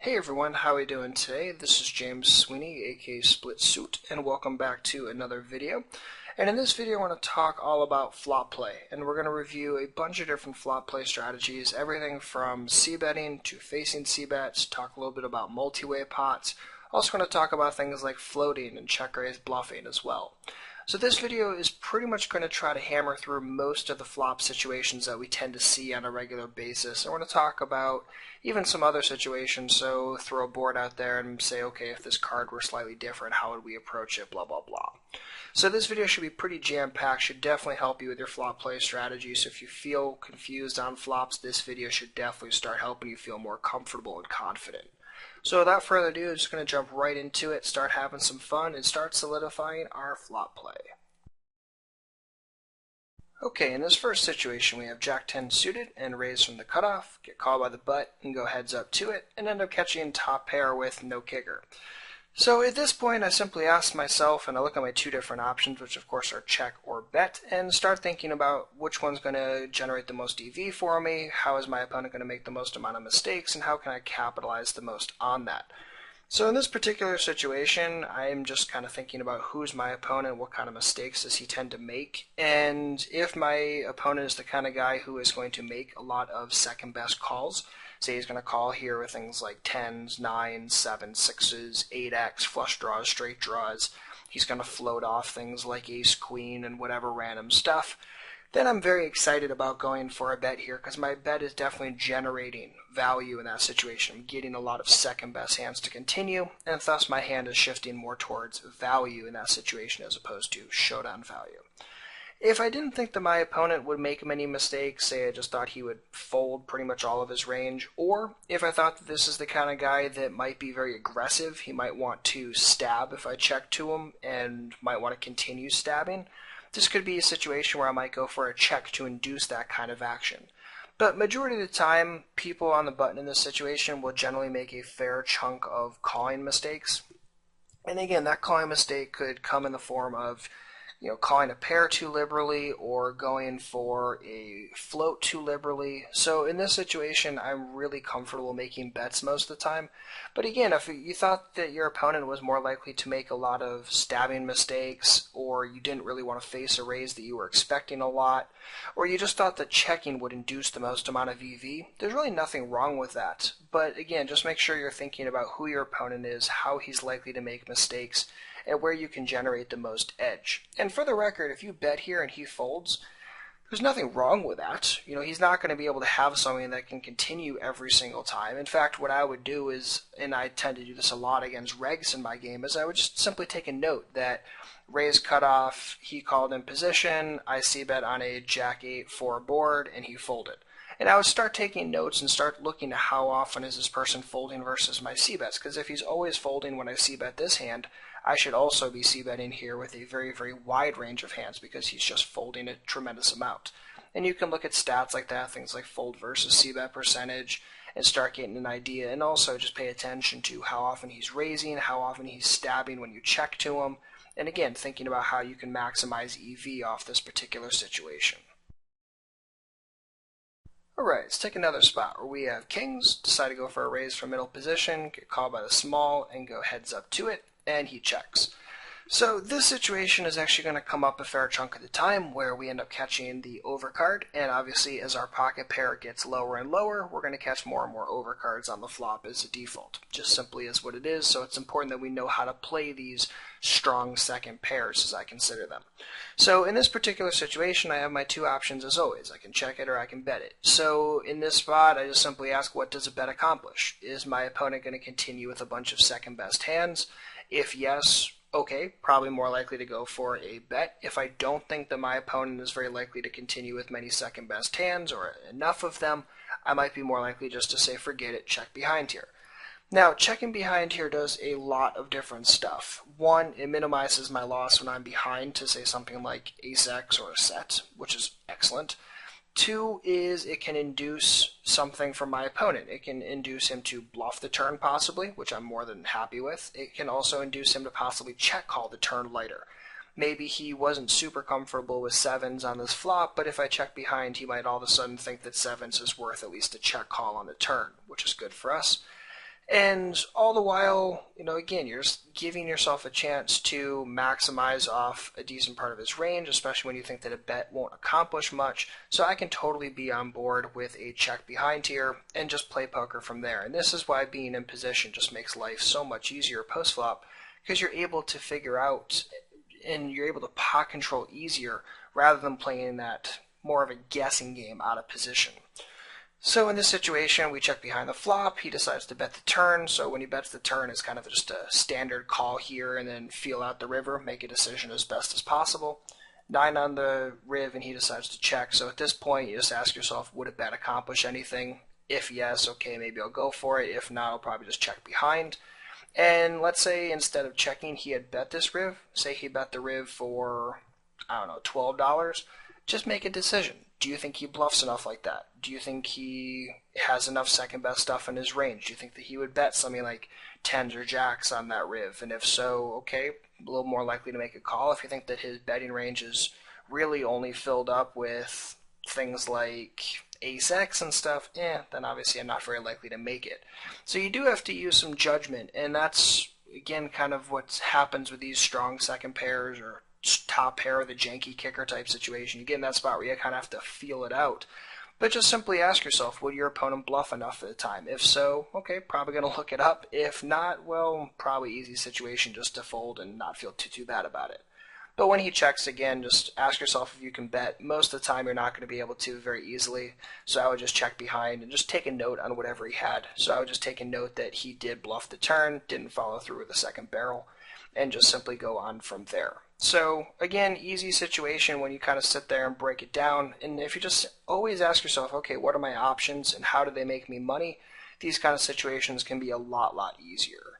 Hey everyone, how are we doing today? This is James Sweeney, aka Split Suit, and welcome back to another video. And in this video I want to talk all about flop play, and we're going to review a bunch of different flop play strategies, everything from c-betting to facing c-bets, talk a little bit about multi-way pots, also going to talk about things like floating and check-raise bluffing as well. So this video is pretty much going to try to hammer through most of the flop situations that we tend to see on a regular basis. And we're going to talk about even some other situations, so throw a board out there and say, okay, if this card were slightly different, how would we approach it, blah, blah, blah. So this video should be pretty jam-packed, should definitely help you with your flop play strategy. So if you feel confused on flops, this video should definitely start helping you feel more comfortable and confident. So without further ado, I'm just going to jump right into it, start having some fun, and start solidifying our flop play. Okay, in this first situation we have Jack-10 suited and raise from the cutoff, get called by the butt, and go heads up to it, and end up catching top pair with no kicker. So at this point I simply ask myself, and I look at my two different options, which of course are check or bet, and start thinking about which one's going to generate the most EV for me, how is my opponent going to make the most amount of mistakes, and how can I capitalize the most on that. So in this particular situation, I'm just kind of thinking about who's my opponent, what kind of mistakes does he tend to make, and if my opponent is the kind of guy who is going to make a lot of second best calls, say he's going to call here with things like 10s, 9s, 7s, 6s, 8x, flush draws, straight draws, he's going to float off things like ace, queen, and whatever random stuff, then I'm very excited about going for a bet here because my bet is definitely generating value in that situation. I'm getting a lot of second best hands to continue, and thus my hand is shifting more towards value in that situation as opposed to showdown value. If I didn't think that my opponent would make many mistakes, say I just thought he would fold pretty much all of his range, or if I thought that this is the kind of guy that might be very aggressive, he might want to stab if I check to him and might want to continue stabbing, this could be a situation where I might go for a check to induce that kind of action. But majority of the time, people on the button in this situation will generally make a fair chunk of calling mistakes. And again, that calling mistake could come in the form of calling a pair too liberally or going for a float too liberally. So in this situation, I'm really comfortable making bets most of the time. But again, if you thought that your opponent was more likely to make a lot of stabbing mistakes, or you didn't really want to face a raise that you were expecting a lot, or you just thought that checking would induce the most amount of EV, there's really nothing wrong with that. But again, just make sure you're thinking about who your opponent is, how he's likely to make mistakes, and where you can generate the most edge. And for the record, if you bet here and he folds, there's nothing wrong with that. He's not going to be able to have something that can continue every single time. In fact, what I would do is, and I tend to do this a lot against regs in my game, is I would just simply take a note that raise cutoff, he called in position, I c-bet on a Jack-8 4 board, and he folded. And I would start taking notes and start looking at how often is this person folding versus my c-bets, because if he's always folding when I c-bet this hand, I should also be c-betting here with a very, very wide range of hands because he's just folding a tremendous amount. And you can look at stats like that, things like fold versus c-bet percentage, and start getting an idea. And also just pay attention to how often he's raising, how often he's stabbing when you check to him. And again, thinking about how you can maximize EV off this particular situation. Alright, let's take another spot where we have kings, decide to go for a raise from middle position, get called by the small, and go heads up to it, and he checks. So this situation is actually going to come up a fair chunk of the time where we end up catching the overcard, and obviously as our pocket pair gets lower and lower, we're going to catch more and more overcards on the flop as a default. Just simply is what it is, so it's important that we know how to play these strong second pairs as I consider them. So in this particular situation, I have my two options as always. I can check it or I can bet it. So in this spot, I just simply ask, what does a bet accomplish? Is my opponent going to continue with a bunch of second best hands? If yes, okay, probably more likely to go for a bet. If I don't think that my opponent is very likely to continue with many second best hands or enough of them, I might be more likely just to say forget it, check behind here. Now, checking behind here does a lot of different stuff. One, it minimizes my loss when I'm behind to say something like ace-x or a set, which is excellent. Two is it can induce something from my opponent. It can induce him to bluff the turn possibly, which I'm more than happy with. It can also induce him to possibly check call the turn lighter. Maybe he wasn't super comfortable with sevens on this flop, but if I check behind, he might all of a sudden think that sevens is worth at least a check call on the turn, which is good for us. And all the while, again, you're just giving yourself a chance to maximize off a decent part of his range, especially when you think that a bet won't accomplish much. So I can totally be on board with a check behind here and just play poker from there. And this is why being in position just makes life so much easier post-flop, because you're able to figure out and you're able to pot control easier rather than playing that more of a guessing game out of position. So in this situation, we check behind the flop. He decides to bet the turn. So when he bets the turn, it's kind of just a standard call here and then feel out the river, make a decision as best as possible. 9 on the riv, and he decides to check. So at this point, you just ask yourself, would a bet accomplish anything? If yes, okay, maybe I'll go for it. If not, I'll probably just check behind. And let's say instead of checking, he had bet this riv. Say he bet the riv for, I don't know, $12. Just make a decision. Do you think he bluffs enough like that? Do you think he has enough second best stuff in his range? Do you think that he would bet something like tens or jacks on that riv? And if so, okay, a little more likely to make a call. If you think that his betting range is really only filled up with things like ace X and stuff, then obviously I'm not very likely to make it. So you do have to use some judgment, and that's, again, kind of what happens with these strong second pairs or top pair of the janky kicker type situation. You get in that spot where you kind of have to feel it out. But just simply ask yourself, would your opponent bluff enough at the time? If so, okay, probably going to look it up. If not, well, probably easy situation just to fold and not feel too bad about it. But when he checks again, just ask yourself if you can bet. Most of the time you're not going to be able to very easily, so I would just check behind and just take a note on whatever he had. So I would just take a note that he did bluff the turn, didn't follow through with the second barrel, and just simply go on from there. So again, easy situation when you kind of sit there and break it down. And if you just always ask yourself, okay, what are my options and how do they make me money? These kind of situations can be a lot easier.